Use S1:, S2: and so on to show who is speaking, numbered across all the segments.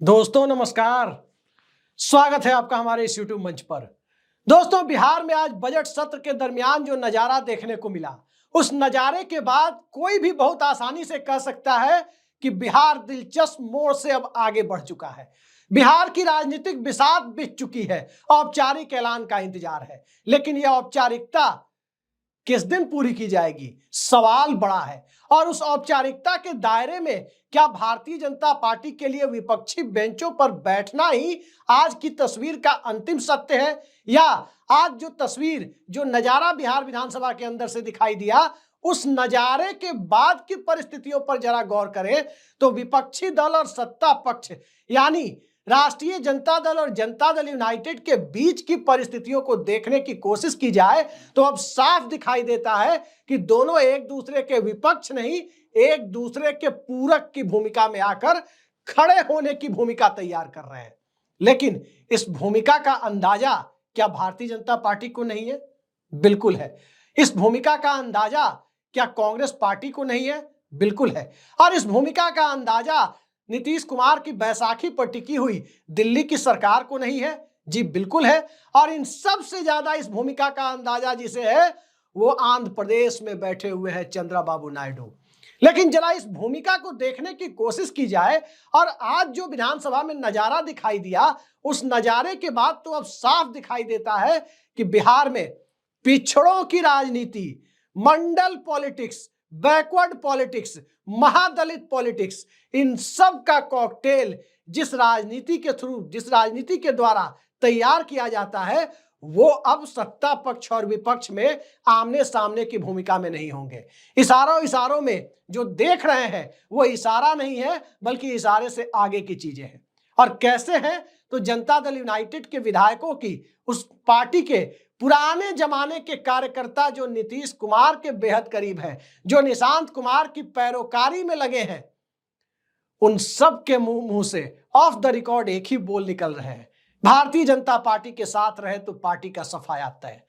S1: दोस्तों नमस्कार। स्वागत है आपका हमारे इस YouTube मंच पर। दोस्तों, बिहार में आज बजट सत्र के दरमियान जो नजारा देखने को मिला, उस नजारे के बाद कोई भी बहुत आसानी से कह सकता है कि बिहार दिलचस्प मोड़ से अब आगे बढ़ चुका है। बिहार की राजनीतिक बिसात बिछ चुकी है। औपचारिक ऐलान का इंतजार है, लेकिन यह औपचारिकता किस दिन पूरी की जाएगी, सवाल बड़ा है। और उस औपचारिकता के दायरे में क्या भारतीय जनता पार्टी के लिए विपक्षी बेंचों पर बैठना ही आज की तस्वीर का अंतिम सत्य है, या आज जो तस्वीर, जो नजारा बिहार विधानसभा के अंदर से दिखाई दिया, उस नजारे के बाद की परिस्थितियों पर जरा गौर करें तो विपक्षी दल और सत्ता पक्ष यानी राष्ट्रीय जनता दल और जनता दल यूनाइटेड के बीच की परिस्थितियों को देखने की कोशिश की जाए तो अब साफ दिखाई देता है कि दोनों एक दूसरे के विपक्ष नहीं, एक दूसरे के पूरक की भूमिका में आकर खड़े होने की भूमिका तैयार कर रहे हैं। लेकिन इस भूमिका का अंदाजा क्या भारतीय जनता पार्टी को नहीं है? बिल्कुल है। इस भूमिका का अंदाजा क्या कांग्रेस पार्टी को नहीं है? बिल्कुल है। और इस भूमिका का अंदाजा नीतीश कुमार की बैसाखी पर टिकी हुई दिल्ली की सरकार को नहीं है? जी बिल्कुल है। और इन सब से ज्यादा इस भूमिका का अंदाजा जिसे है वो आंध्र प्रदेश में बैठे हुए हैं चंद्रबाबू नायडू। लेकिन जरा इस भूमिका को देखने की कोशिश की जाए और आज जो विधानसभा में नजारा दिखाई दिया, उस नजारे के बाद तो अब साफ दिखाई देता है कि बिहार में पिछड़ों की राजनीति, मंडल पॉलिटिक्स, बैकवर्ड पॉलिटिक्स, महादलित पॉलिटिक्स, इन सब का कॉकटेल जिस राजनीति के थ्रू, जिस राजनीति के द्वारा तैयार किया जाता है, वो अब सत्ता पक्ष और विपक्ष में आमने सामने की भूमिका में नहीं होंगे। इशारों इशारों में जो देख रहे हैं वो इशारा नहीं है, बल्कि इशारे से आगे की चीजें हैं। और कैसे हैं? तो जनता दल यूनाइटेड के विधायकों की, उस पार्टी के पुराने जमाने के कार्यकर्ता जो नीतीश कुमार के बेहद करीब हैं, जो निशांत कुमार की पैरोकारी में लगे हैं, उन सब के मुंह से ऑफ द रिकॉर्ड एक ही बोल निकल रहे हैं, भारतीय जनता पार्टी के साथ रहे तो पार्टी का सफाया तय।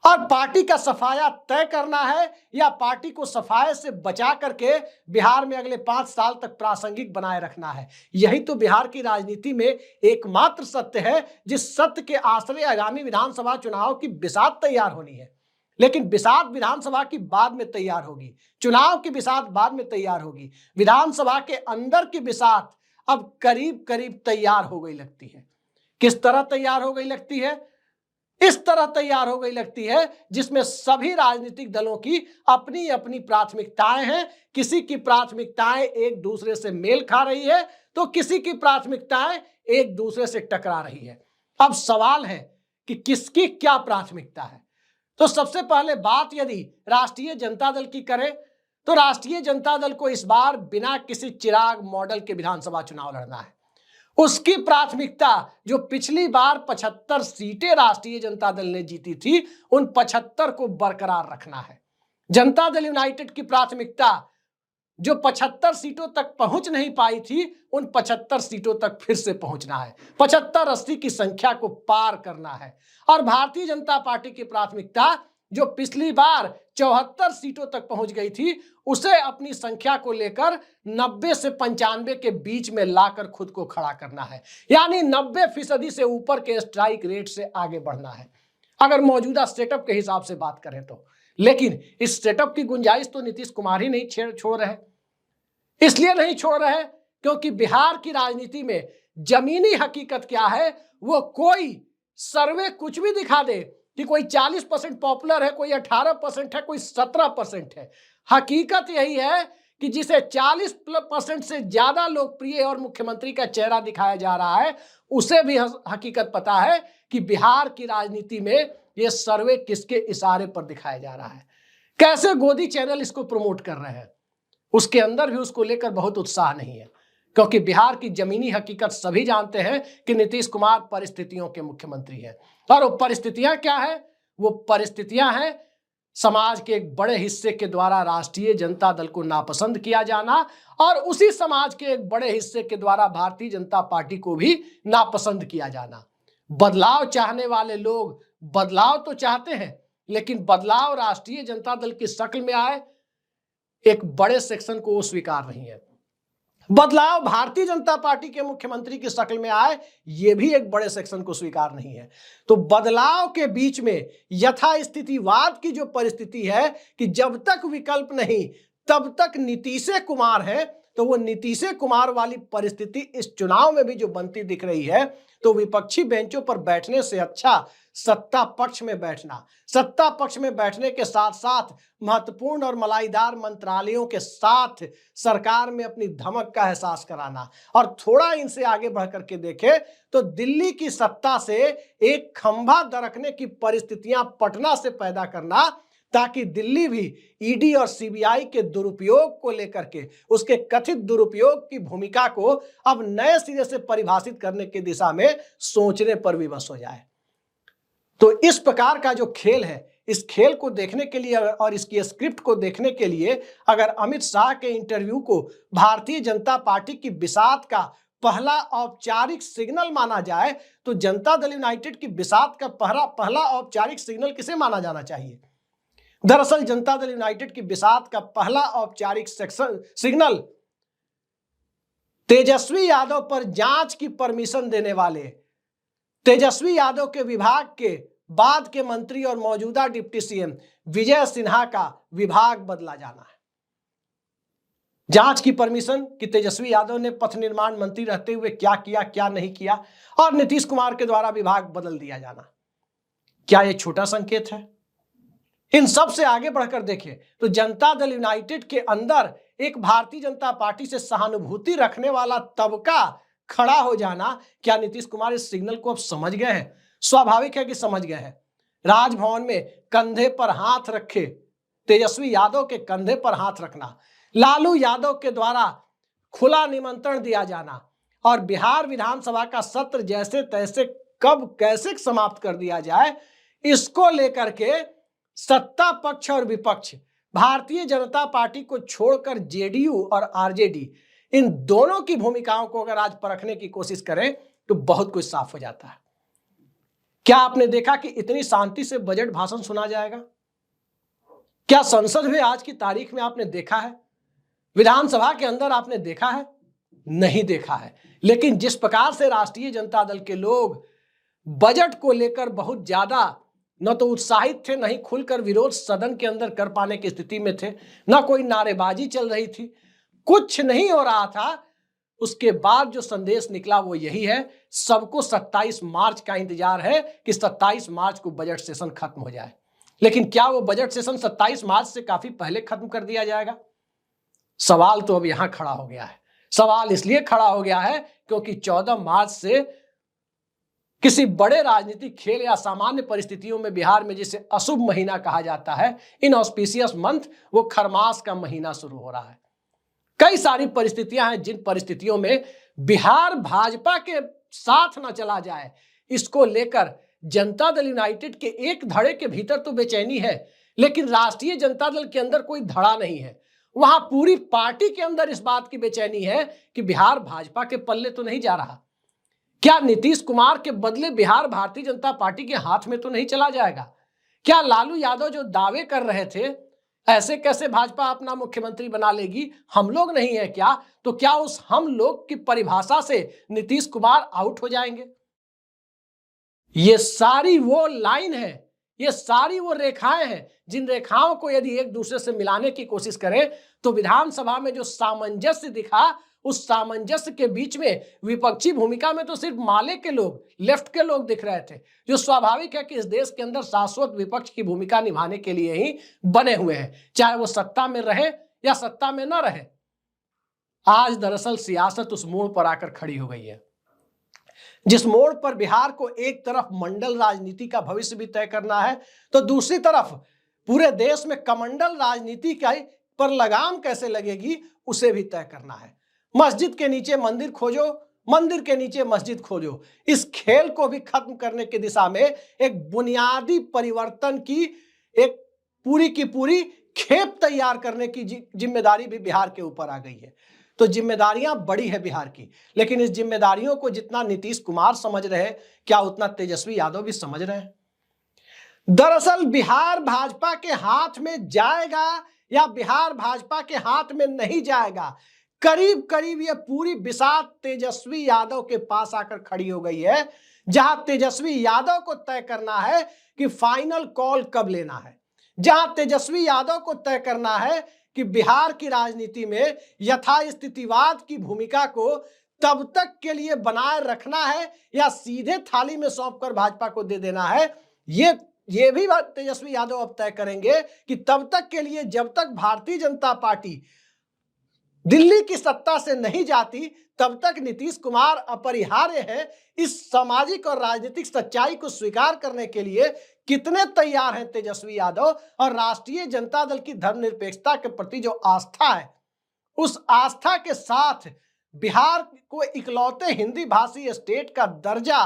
S1: और पार्टी का सफाया तय करना है या पार्टी को सफाये से बचा करके बिहार में अगले 5 साल तक प्रासंगिक बनाए रखना है। यही तो बिहार की राजनीति में एकमात्र सत्य है, जिस सत्य के आश्रय आगामी विधानसभा चुनाव की बिसात तैयार होनी है। लेकिन बिसात विधानसभा की बाद में तैयार होगी, चुनाव की बिसात बाद में तैयार होगी। विधानसभा के अंदर की बिसात अब करीब करीब तैयार हो गई लगती है। किस तरह तैयार हो गई लगती है? इस तरह तैयार हो गई लगती है जिसमें सभी राजनीतिक दलों की अपनी अपनी प्राथमिकताएं हैं। किसी की प्राथमिकताएं एक दूसरे से मेल खा रही है तो किसी की प्राथमिकताएं एक दूसरे से टकरा रही है। अब सवाल है कि किसकी क्या प्राथमिकता है। तो सबसे पहले बात यदि राष्ट्रीय जनता दल की करें तो राष्ट्रीय जनता दल को इस बार बिना किसी चिराग मॉडल के विधानसभा चुनाव लड़ना है। उसकी प्राथमिकता जो पिछली बार 75 सीटें राष्ट्रीय जनता दल ने जीती थी, उन 75 को बरकरार रखना है। जनता दल यूनाइटेड की प्राथमिकता जो 75 सीटों तक पहुंच नहीं पाई थी, उन 75 सीटों तक फिर से पहुंचना है, 75-80 की संख्या को पार करना है। और भारतीय जनता पार्टी की प्राथमिकता जो पिछली बार 74 सीटों तक पहुंच गई थी, उसे अपनी संख्या को लेकर 90 से 95 के बीच में लाकर खुद को खड़ा करना है, यानी 90% से ऊपर के स्ट्राइक रेट से आगे बढ़ना है, अगर मौजूदा सेटअप के हिसाब से बात करें तो। लेकिन इस सेटअप की गुंजाइश तो नीतीश कुमार ही नहीं छोड़ रहे। इसलिए नहीं छोड़ रहे क्योंकि बिहार की राजनीति में जमीनी हकीकत क्या है, वो कोई सर्वे कुछ भी दिखा दे कि कोई 40% पॉपुलर है, कोई 18% है, कोई 17% है। हकीकत यही है कि जिसे 40% से ज्यादा लोकप्रिय और मुख्यमंत्री का चेहरा दिखाया जा रहा है, उसे भी हकीकत पता है कि बिहार की राजनीति में यह सर्वे किसके इशारे पर दिखाया जा रहा है, कैसे गोदी चैनल इसको प्रमोट कर रहे हैं। उसके अंदर भी उसको लेकर बहुत उत्साह नहीं है, क्योंकि बिहार की जमीनी हकीकत सभी जानते हैं कि नीतीश कुमार परिस्थितियों के मुख्यमंत्री हैं। और वो परिस्थितियां क्या है? वो परिस्थितियां हैं समाज के एक बड़े हिस्से के द्वारा राष्ट्रीय जनता दल को नापसंद किया जाना, और उसी समाज के एक बड़े हिस्से के द्वारा भारतीय जनता पार्टी को भी नापसंद किया जाना। बदलाव चाहने वाले लोग बदलाव तो चाहते हैं, लेकिन बदलाव राष्ट्रीय जनता दल की शक्ल में आए, एक बड़े सेक्शन को वो स्वीकार नहीं है। बदलाव भारतीय जनता पार्टी के मुख्यमंत्री की शक्ल में आए, यह भी एक बड़े सेक्शन को स्वीकार नहीं है। तो बदलाव के बीच में यथास्थितिवाद की जो परिस्थिति है कि जब तक विकल्प नहीं तब तक नीतीश कुमार है, तो वो नीतीश कुमार वाली परिस्थिति इस चुनाव में भी जो बनती दिख रही है, तो विपक्षी बेंचों पर बैठने से अच्छा सत्ता पक्ष में बैठना, सत्ता पक्ष में बैठने के साथ साथ महत्वपूर्ण और मलाईदार मंत्रालयों के साथ सरकार में अपनी धमक का एहसास कराना, और थोड़ा इनसे आगे बढ़ करके देखें तो दिल्ली की सत्ता से एक खंभा दरकने की परिस्थितियां पटना से पैदा करना, ताकि दिल्ली भी ईडी और सीबीआई के दुरुपयोग को लेकर के, उसके कथित दुरुपयोग की भूमिका को अब नए सिरे से परिभाषित करने की दिशा में सोचने पर विवश हो जाए। तो इस प्रकार का जो खेल है, इस खेल को देखने के लिए और इसकी स्क्रिप्ट को देखने के लिए अगर अमित शाह के इंटरव्यू को भारतीय जनता पार्टी की बिसात का पहला औपचारिक सिग्नल माना जाए, तो जनता दल यूनाइटेड की बिसात का पहला औपचारिक सिग्नल किसे माना जाना चाहिए? दरअसल जनता दल यूनाइटेड की बिसात का पहला औपचारिक सिग्नल तेजस्वी यादव पर जांच की परमिशन देने वाले तेजस्वी यादव के विभाग के बाद के मंत्री और मौजूदा डिप्टी सीएम विजय सिन्हा का विभाग बदला जाना है। जांच की परमिशन कि तेजस्वी यादव ने पथ निर्माण मंत्री रहते हुए क्या किया क्या नहीं किया, और नीतीश कुमार के द्वारा विभाग बदल दिया जाना, क्या यह छोटा संकेत है? इन सब से आगे बढ़कर देखें तो जनता दल यूनाइटेड के अंदर एक भारतीय जनता पार्टी से सहानुभूति रखने वाला तबका खड़ा हो जाना, क्या नीतीश कुमार इस सिग्नल को अब समझ गए हैं? स्वाभाविक है कि समझ गए हैं। राजभवन में कंधे पर हाथ रखे तेजस्वी यादव के कंधे पर हाथ रखना, लालू यादव के द्वारा खुला निमंत्रण दिया जाना, और बिहार विधानसभा का सत्र जैसे तैसे कब कैसे समाप्त कर दिया जाए, इसको लेकर के सत्ता पक्ष और विपक्ष, भारतीय जनता पार्टी को छोड़कर जेडीयू और आरजेडी, इन दोनों की भूमिकाओं को अगर आज परखने की कोशिश करें तो बहुत कुछ साफ हो जाता है। क्या आपने देखा कि इतनी शांति से बजट भाषण सुना जाएगा? क्या संसद में आज की तारीख में आपने देखा है? विधानसभा के अंदर आपने देखा है? नहीं देखा है। लेकिन जिस प्रकार से राष्ट्रीय जनता दल के लोग बजट को लेकर बहुत ज्यादा न तो उत्साहित थे, नहीं खुलकर विरोध सदन के अंदर कर पाने की स्थिति में थे, न कोई नारेबाजी चल रही थी, कुछ नहीं हो रहा था, उसके बाद जो संदेश निकला वो यही है, सबको 27 मार्च का इंतजार है कि 27 मार्च को बजट सेशन खत्म हो जाए। लेकिन क्या वो बजट सेशन 27 मार्च से काफी पहले खत्म कर दिया जाएगा? सवाल तो अब यहां खड़ा हो गया है। सवाल इसलिए खड़ा हो गया है क्योंकि 14 मार्च से किसी बड़े राजनीतिक खेल या सामान्य परिस्थितियों में बिहार में जिसे अशुभ महीना कहा जाता है, इनऑस्पिशियस मंथ, वो खरमास का महीना शुरू हो रहा है। कई सारी परिस्थितियां हैं जिन परिस्थितियों में बिहार भाजपा के साथ न चला जाए, इसको लेकर जनता दल यूनाइटेड के एक धड़े के भीतर तो बेचैनी है, लेकिन राष्ट्रीय जनता दल के अंदर कोई धड़ा नहीं है। वहां पूरी पार्टी के अंदर इस बात की बेचैनी है कि बिहार भाजपा के पल्ले तो नहीं जा रहा, क्या नीतीश कुमार के बदले बिहार भारतीय जनता पार्टी के हाथ में तो नहीं चला जाएगा? क्या लालू यादव जो दावे कर रहे थे ऐसे कैसे भाजपा अपना मुख्यमंत्री बना लेगी, हम लोग नहीं है क्या? तो क्या उस हम लोग की परिभाषा से नीतीश कुमार आउट हो जाएंगे? ये सारी वो लाइन है, ये सारी वो रेखाएं हैं जिन रेखाओं को यदि एक दूसरे से मिलाने की कोशिश करें तो विधानसभा में जो सामंजस्य दिखा, उस सामंजस्य के बीच में विपक्षी भूमिका में तो सिर्फ माले के लोग, लेफ्ट के लोग दिख रहे थे, जो स्वाभाविक है कि इस देश के अंदर शाश्वत विपक्ष की भूमिका निभाने के लिए ही बने हुए हैं, चाहे वो सत्ता में रहे या सत्ता में न रहे। आज दरअसल सियासत उस मोड़ पर आकर खड़ी हो गई है जिस मोड़ पर बिहार को एक तरफ मंडल राजनीति का भविष्य भी तय करना है, तो दूसरी तरफ पूरे देश में कमंडल राजनीति का पर लगाम कैसे लगेगी उसे भी तय करना है। मस्जिद के नीचे मंदिर खोजो, मंदिर के नीचे मस्जिद खोजो, इस खेल को भी खत्म करने की दिशा में एक बुनियादी परिवर्तन की एक पूरी की पूरी खेप तैयार करने की जिम्मेदारी भी बिहार के ऊपर आ गई है। तो जिम्मेदारियां बड़ी है बिहार की, लेकिन इस जिम्मेदारियों को जितना नीतीश कुमार समझ रहे हैं, क्या उतना तेजस्वी यादव भी समझ रहे हैं? दरअसल बिहार भाजपा के हाथ में जाएगा या बिहार भाजपा के हाथ में नहीं जाएगा, करीब करीब ये पूरी बिसात तेजस्वी यादव के पास आकर खड़ी हो गई है, जहां तेजस्वी यादव को तय करना है कि फाइनल कॉल कब लेना है, जहां तेजस्वी यादव को तय करना है कि बिहार की राजनीति में यथास्थितिवाद की भूमिका को तब तक के लिए बनाए रखना है या सीधे थाली में सौंपकर भाजपा को दे देना है। ये भी बात तेजस्वी यादव अब तय करेंगे कि तब तक के लिए, जब तक भारतीय जनता पार्टी दिल्ली की सत्ता से नहीं जाती, तब तक नीतीश कुमार अपरिहार्य है। इस सामाजिक और राजनीतिक सच्चाई को स्वीकार करने के लिए कितने तैयार हैं तेजस्वी यादव, और राष्ट्रीय जनता दल की धर्मनिरपेक्षता के प्रति जो आस्था है, उस आस्था के साथ बिहार को इकलौते हिंदी भाषी स्टेट का दर्जा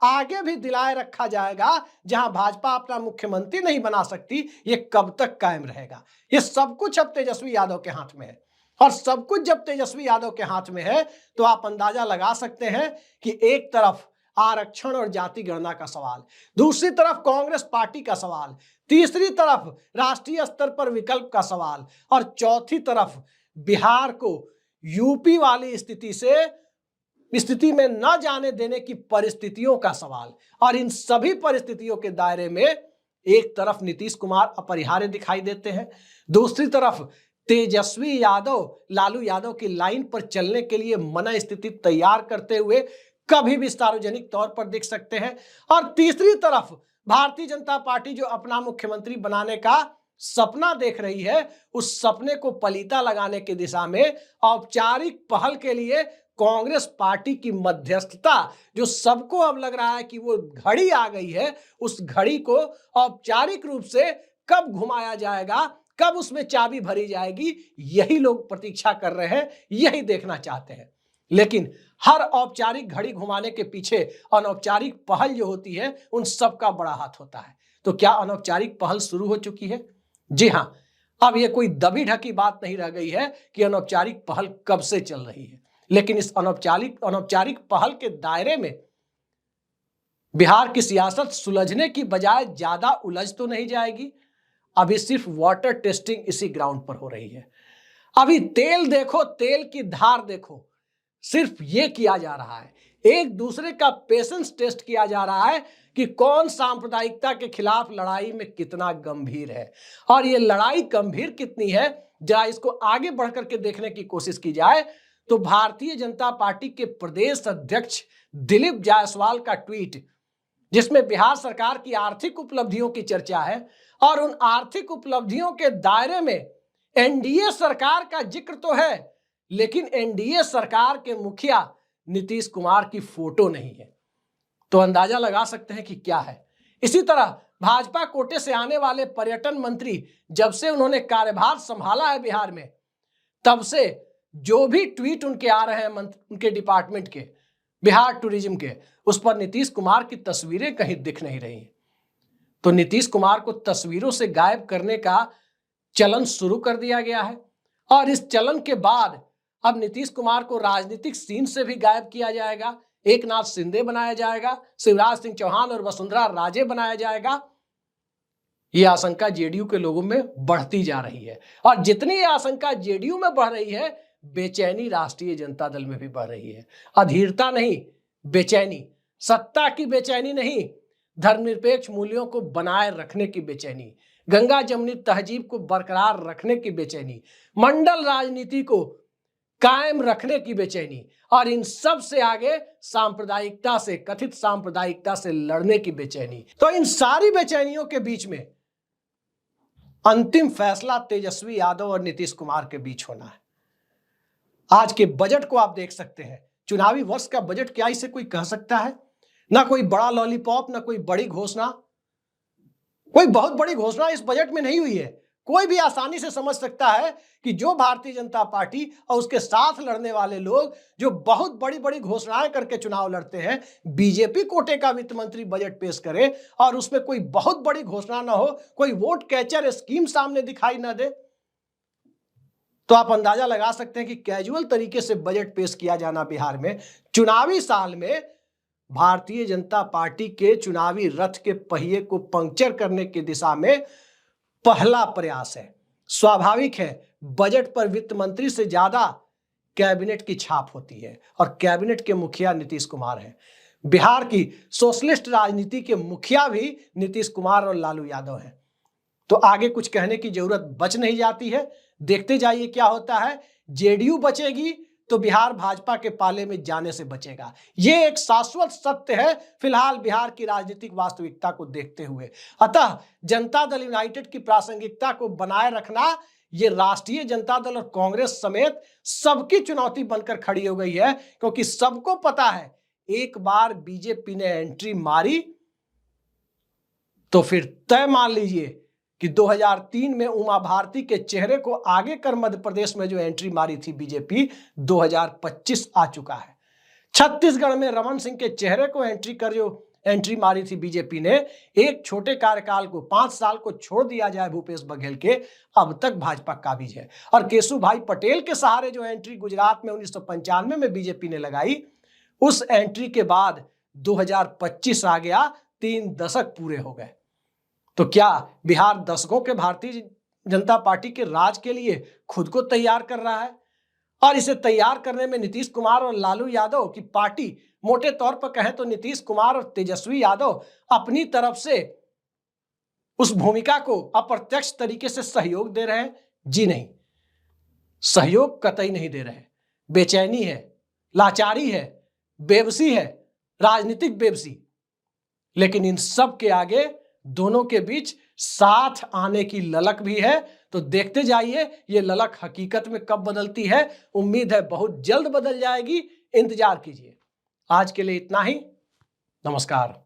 S1: आगे भी दिलाए रखा जाएगा, जहां भाजपा अपना मुख्यमंत्री नहीं बना सकती, ये कब तक कायम रहेगा। ये सब कुछ अब तेजस्वी यादव के हाथ में है, और सब कुछ जब तेजस्वी यादव के हाथ में है तो आप अंदाजा लगा सकते हैं कि एक तरफ आरक्षण और जाति गणना का सवाल, दूसरी तरफ कांग्रेस पार्टी का सवाल, तीसरी तरफ राष्ट्रीय स्तर पर विकल्प का सवाल, और चौथी तरफ बिहार को यूपी वाली स्थिति में न जाने देने की परिस्थितियों का सवाल। और इन सभी परिस्थितियों के दायरे में एक तरफ नीतीश कुमार अपरिहार्य दिखाई देते हैं, दूसरी तरफ तेजस्वी यादव लालू यादव की लाइन पर चलने के लिए मन स्थिति तैयार करते हुए कभी भी सार्वजनिक तौर पर दिख सकते हैं, और तीसरी तरफ भारतीय जनता पार्टी जो अपना मुख्यमंत्री बनाने का सपना देख रही है, उस सपने को पलीता लगाने की दिशा में औपचारिक पहल के लिए कांग्रेस पार्टी की मध्यस्थता, जो सबको अब लग रहा है कि वो घड़ी आ गई है, उस घड़ी को औपचारिक रूप से कब घुमाया जाएगा, कब उसमें चाबी भरी जाएगी, यही लोग प्रतीक्षा कर रहे हैं, यही देखना चाहते हैं। लेकिन हर औपचारिक घड़ी घुमाने के पीछे अनौपचारिक पहल जो होती है, उन सब का बड़ा हाथ होता है। तो क्या अनौपचारिक पहल शुरू हो चुकी है? जी हां, अब यह कोई दबी ढकी बात नहीं रह गई है कि अनौपचारिक पहल कब से चल रही है, लेकिन इस अनौपचारिक पहल के दायरे में बिहार की सियासत सुलझने की बजाय ज्यादा उलझ तो नहीं जाएगी। अभी सिर्फ वाटर टेस्टिंग इसी ग्राउंड पर हो रही है। अभी तेल देखो, तेल की धार देखो, सिर्फ ये किया जा रहा है। एक दूसरे का पेशेंस टेस्ट किया जा रहा है कि कौन सांप्रदायिकता के खिलाफ लड़ाई में कितना गंभीर है, और ये लड़ाई गंभीर कितनी है, जरा इसको आगे बढ़कर के देखने की कोशिश की जाए तो भारतीय जनता पार्टी के प्रदेश अध्यक्ष दिलीप जायसवाल का ट्वीट, जिसमें बिहार सरकार की आर्थिक उपलब्धियों की चर्चा है, और उन आर्थिक उपलब्धियों के दायरे में एनडीए सरकार का जिक्र तो है, लेकिन एनडीए सरकार के मुखिया नीतीश कुमार की फोटो नहीं है। तो अंदाजा लगा सकते हैं कि क्या है। इसी तरह भाजपा कोटे से आने वाले पर्यटन मंत्री, जब से उन्होंने कार्यभार संभाला है बिहार में, तब से जो भी ट्वीट उनके आ रहे हैं उनके डिपार्टमेंट के, बिहार टूरिज्म के, उस पर नीतीश कुमार की तस्वीरें कहीं दिख नहीं रही। तो नीतीश कुमार को तस्वीरों से गायब करने का चलन शुरू कर दिया गया है, और इस चलन के बाद अब नीतीश कुमार को राजनीतिक सीन से भी गायब किया जाएगा। एक नाथ शिंदे बनाया जाएगा, शिवराज सिंह चौहान और वसुंधरा राजे बनाया जाएगा। यह आशंका जेडीयू के लोगों में बढ़ती जा रही है, और जितनी यह आशंका जेडीयू में बढ़ रही है, बेचैनी राष्ट्रीय जनता दल में भी बढ़ रही है। अधीरता नहीं, बेचैनी, सत्ता की बेचैनी नहीं, धर्मनिरपेक्ष मूल्यों को बनाए रखने की बेचैनी, गंगा जमुनी तहजीब को बरकरार रखने की बेचैनी, मंडल राजनीति को कायम रखने की बेचैनी, और इन सब से आगे सांप्रदायिकता से, कथित सांप्रदायिकता से लड़ने की बेचैनी। तो इन सारी बेचैनियों के बीच में अंतिम फैसला तेजस्वी यादव और नीतीश कुमार के बीच होना है। आज के बजट को आप देख सकते हैं, चुनावी वर्ष का बजट क्या इसे कोई कह सकता है? ना कोई बड़ा लॉलीपॉप, ना कोई बड़ी घोषणा, कोई बहुत बड़ी घोषणा इस बजट में नहीं हुई है। कोई भी आसानी से समझ सकता है कि जो भारतीय जनता पार्टी और उसके साथ लड़ने वाले लोग जो बहुत बड़ी बड़ी घोषणाएं करके चुनाव लड़ते हैं, बीजेपी कोटे का वित्त मंत्री बजट पेश करे और उसमें कोई बहुत बड़ी घोषणा ना हो, कोई वोट कैचर स्कीम सामने दिखाई ना दे, तो आप अंदाजा लगा सकते हैं कि कैजुअल तरीके से बजट पेश किया जाना बिहार में चुनावी साल में भारतीय जनता पार्टी के चुनावी रथ के पहिए को पंक्चर करने की दिशा में पहला प्रयास है। स्वाभाविक है, बजट पर वित्त मंत्री से ज्यादा कैबिनेट की छाप होती है और कैबिनेट के मुखिया नीतीश कुमार हैं। बिहार की सोशलिस्ट राजनीति के मुखिया भी नीतीश कुमार और लालू यादव हैं। तो आगे कुछ कहने की जरूरत बच नहीं जाती है। देखते जाइए क्या होता है। जेडीयू बचेगी तो बिहार भाजपा के पाले में जाने से बचेगा। यह एक शाश्वत सत्य है फिलहाल बिहार की राजनीतिक वास्तविकता को देखते हुए। अतः जनता दल यूनाइटेड की प्रासंगिकता को बनाए रखना ये राष्ट्रीय जनता दल और कांग्रेस समेत सबकी चुनौती बनकर खड़ी हो गई है, क्योंकि सबको पता है एक बार बीजेपी ने एंट्री मारी तो फिर तय मान लीजिए कि 2003 में उमा भारती के चेहरे को आगे कर मध्य प्रदेश में जो एंट्री मारी थी बीजेपी, 2025 आ चुका है। छत्तीसगढ़ में रमन सिंह के चेहरे को एंट्री मारी थी बीजेपी ने, एक छोटे कार्यकाल को 5 साल को छोड़ दिया जाए भूपेश बघेल के, अब तक भाजपा काबिज है। और केशु भाई पटेल के सहारे जो एंट्री गुजरात में 1995 में बीजेपी ने लगाई, उस एंट्री के बाद 2025 आ गया, 3 दशक पूरे हो गए। तो क्या बिहार दशकों के भारतीय जनता पार्टी के राज के लिए खुद को तैयार कर रहा है? और इसे तैयार करने में नीतीश कुमार और लालू यादव की पार्टी, मोटे तौर पर कहें तो नीतीश कुमार और तेजस्वी यादव अपनी तरफ से उस भूमिका को अप्रत्यक्ष तरीके से सहयोग दे रहे हैं? जी नहीं, सहयोग कतई नहीं दे रहे। बेचैनी है, लाचारी है, बेबसी है, राजनीतिक बेबसी। लेकिन इन सब के आगे दोनों के बीच साथ आने की ललक भी है। तो देखते जाइए ये ललक हकीकत में कब बदलती है। उम्मीद है बहुत जल्द बदल जाएगी, इंतजार कीजिए। आज के लिए इतना ही। नमस्कार।